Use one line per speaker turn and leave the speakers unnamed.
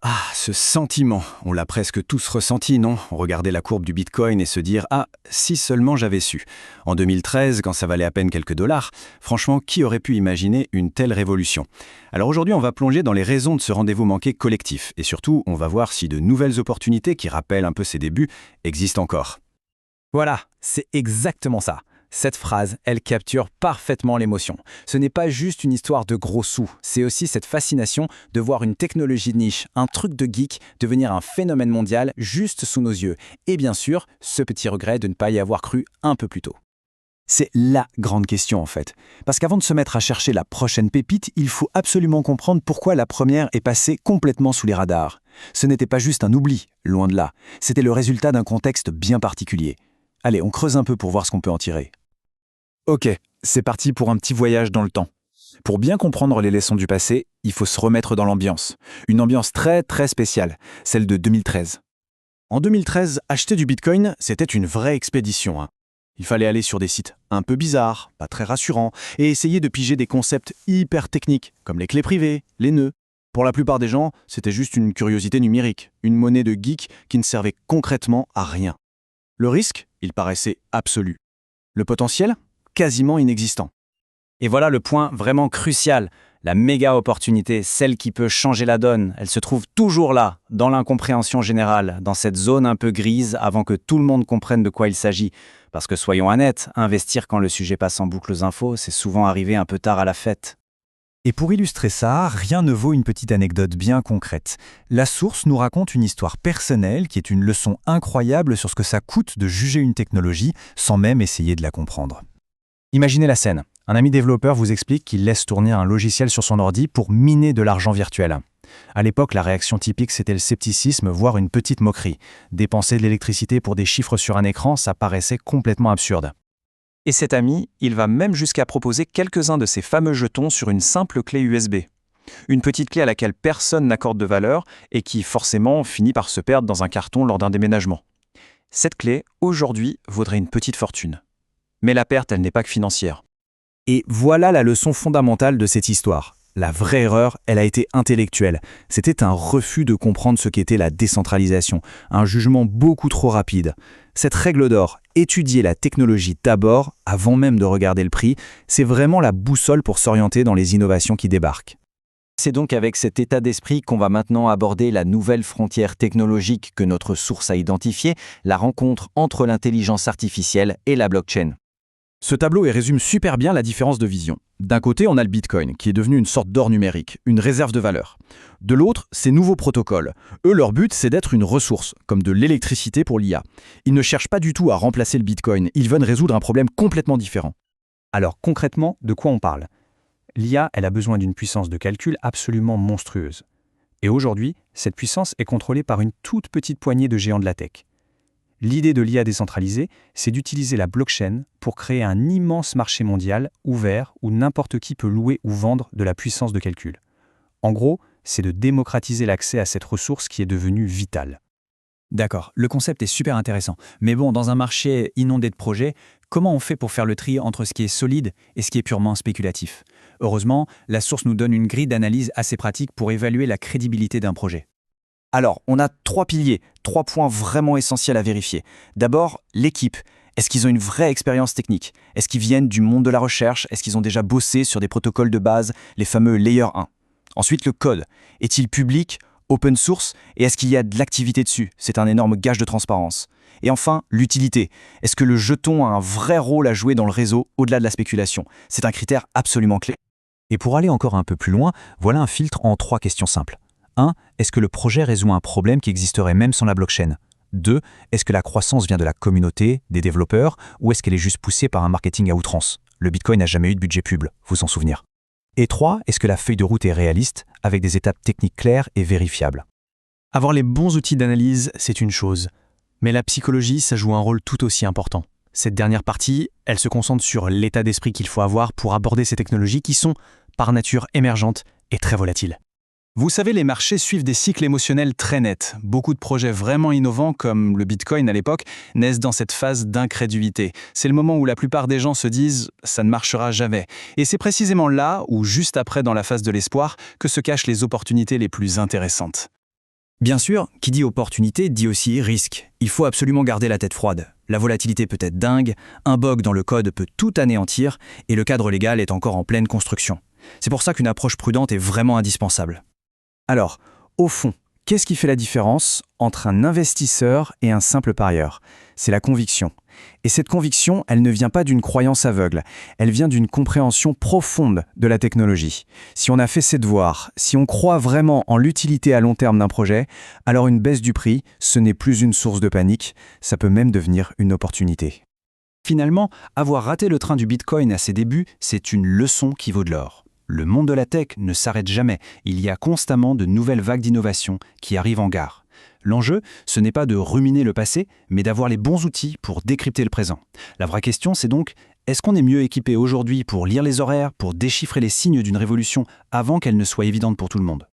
Ah, ce sentiment, on l'a presque tous ressenti, non? Regarder la courbe du Bitcoin et se dire « Ah, si seulement j'avais su ». En 2013, quand ça valait à peine quelques dollars, franchement, qui aurait pu imaginer une telle révolution? Alors aujourd'hui, on va plonger dans les raisons de ce rendez-vous manqué collectif. Et surtout, on va voir si de nouvelles opportunités qui rappellent un peu ses débuts existent encore.
Voilà, c'est exactement ça. Cette phrase, elle capture parfaitement l'émotion. Ce n'est pas juste une histoire de gros sous, c'est aussi cette fascination de voir une technologie de niche, un truc de geek, devenir un phénomène mondial juste sous nos yeux. Et bien sûr, ce petit regret de ne pas y avoir cru un peu plus tôt.
C'est la grande question en fait. Parce qu'avant de se mettre à chercher la prochaine pépite, il faut absolument comprendre pourquoi la première est passée complètement sous les radars. Ce n'était pas juste un oubli, loin de là. C'était le résultat d'un contexte bien particulier. Allez, on creuse un peu pour voir ce qu'on peut en tirer.
Ok, c'est parti pour un petit voyage dans le temps. Pour bien comprendre les leçons du passé, il faut se remettre dans l'ambiance. Une ambiance très très spéciale, celle de 2013.
En 2013, acheter du Bitcoin, c'était une vraie expédition, hein. Il fallait aller sur des sites un peu bizarres, pas très rassurants, et essayer de piger des concepts hyper techniques, comme les clés privées, les nœuds. Pour la plupart des gens, c'était juste une curiosité numérique, une monnaie de geek qui ne servait concrètement à rien. Le risque, il paraissait absolu. Le potentiel, quasiment inexistant.
Et voilà le point vraiment crucial. La méga opportunité, celle qui peut changer la donne, elle se trouve toujours là, dans l'incompréhension générale, dans cette zone un peu grise avant que tout le monde comprenne de quoi il s'agit. Parce que soyons honnêtes, investir quand le sujet passe en boucle aux infos, c'est souvent arrivé un peu tard à la fête.
Et pour illustrer ça, rien ne vaut une petite anecdote bien concrète. La source nous raconte une histoire personnelle qui est une leçon incroyable sur ce que ça coûte de juger une technologie sans même essayer de la comprendre. Imaginez la scène. Un ami développeur vous explique qu'il laisse tourner un logiciel sur son ordi pour miner de l'argent virtuel. À l'époque, la réaction typique, c'était le scepticisme, voire une petite moquerie. Dépenser de l'électricité pour des chiffres sur un écran, ça paraissait complètement absurde.
Et cet ami, il va même jusqu'à proposer quelques-uns de ces fameux jetons sur une simple clé USB. Une petite clé à laquelle personne n'accorde de valeur et qui, forcément, finit par se perdre dans un carton lors d'un déménagement. Cette clé, aujourd'hui, vaudrait une petite fortune. Mais la perte, elle n'est pas que financière.
Et voilà la leçon fondamentale de cette histoire. La vraie erreur, elle a été intellectuelle. C'était un refus de comprendre ce qu'était la décentralisation, un jugement beaucoup trop rapide. Cette règle d'or, étudier la technologie d'abord, avant même de regarder le prix, c'est vraiment la boussole pour s'orienter dans les innovations qui débarquent.
C'est donc avec cet état d'esprit qu'on va maintenant aborder la nouvelle frontière technologique que notre source a identifiée, la rencontre entre l'intelligence artificielle et la blockchain.
Ce tableau résume super bien la différence de vision. D'un côté, on a le Bitcoin, qui est devenu une sorte d'or numérique, une réserve de valeur. De l'autre, ces nouveaux protocoles. Eux, leur but, c'est d'être une ressource, comme de l'électricité pour l'IA. Ils ne cherchent pas du tout à remplacer le Bitcoin, ils veulent résoudre un problème complètement différent.
Alors concrètement, de quoi on parle? L'IA, elle a besoin d'une puissance de calcul absolument monstrueuse. Et aujourd'hui, cette puissance est contrôlée par une toute petite poignée de géants de la tech. L'idée de l'IA décentralisée, c'est d'utiliser la blockchain pour créer un immense marché mondial ouvert où n'importe qui peut louer ou vendre de la puissance de calcul. En gros, c'est de démocratiser l'accès à cette ressource qui est devenue vitale. D'accord, le concept est super intéressant. Mais bon, dans un marché inondé de projets, comment on fait pour faire le tri entre ce qui est solide et ce qui est purement spéculatif? Heureusement, la source nous donne une grille d'analyse assez pratique pour évaluer la crédibilité d'un projet.
Alors, on a 3 piliers, 3 points vraiment essentiels à vérifier. D'abord, l'équipe. Est-ce qu'ils ont une vraie expérience technique? Est-ce qu'ils viennent du monde de la recherche? Est-ce qu'ils ont déjà bossé sur des protocoles de base, les fameux Layer 1? Ensuite, le code. Est-il public, open source? Et est-ce qu'il y a de l'activité dessus? C'est un énorme gage de transparence. Et enfin, l'utilité. Est-ce que le jeton a un vrai rôle à jouer dans le réseau au-delà de la spéculation? C'est un critère absolument clé.
Et pour aller encore un peu plus loin, voilà un filtre en 3 questions simples. 1. Est-ce que le projet résout un problème qui existerait même sans la blockchain? 2. Est-ce que la croissance vient de la communauté, des développeurs, ou est-ce qu'elle est juste poussée par un marketing à outrance? Le Bitcoin n'a jamais eu de budget pub, vous en souvenir. Et 3. Est-ce que la feuille de route est réaliste, avec des étapes techniques claires et vérifiables?
Avoir les bons outils d'analyse, c'est une chose. Mais la psychologie, ça joue un rôle tout aussi important. Cette dernière partie, elle se concentre sur l'état d'esprit qu'il faut avoir pour aborder ces technologies qui sont, par nature, émergentes et très volatiles. Vous savez, les marchés suivent des cycles émotionnels très nets. Beaucoup de projets vraiment innovants, comme le Bitcoin à l'époque, naissent dans cette phase d'incrédulité. C'est le moment où la plupart des gens se disent « ça ne marchera jamais ». Et c'est précisément là, ou juste après dans la phase de l'espoir, que se cachent les opportunités les plus intéressantes.
Bien sûr, qui dit opportunité dit aussi risque. Il faut absolument garder la tête froide. La volatilité peut être dingue, un bug dans le code peut tout anéantir, et le cadre légal est encore en pleine construction. C'est pour ça qu'une approche prudente est vraiment indispensable. Alors, au fond, qu'est-ce qui fait la différence entre un investisseur et un simple parieur? C'est la conviction. Et cette conviction, elle ne vient pas d'une croyance aveugle, elle vient d'une compréhension profonde de la technologie. Si on a fait ses devoirs, si on croit vraiment en l'utilité à long terme d'un projet, alors une baisse du prix, ce n'est plus une source de panique, ça peut même devenir une opportunité.
Finalement, avoir raté le train du Bitcoin à ses débuts, c'est une leçon qui vaut de l'or. Le monde de la tech ne s'arrête jamais, il y a constamment de nouvelles vagues d'innovation qui arrivent en gare. L'enjeu, ce n'est pas de ruminer le passé, mais d'avoir les bons outils pour décrypter le présent. La vraie question, c'est donc, est-ce qu'on est mieux équipé aujourd'hui pour lire les horaires, pour déchiffrer les signes d'une révolution avant qu'elle ne soit évidente pour tout le monde ?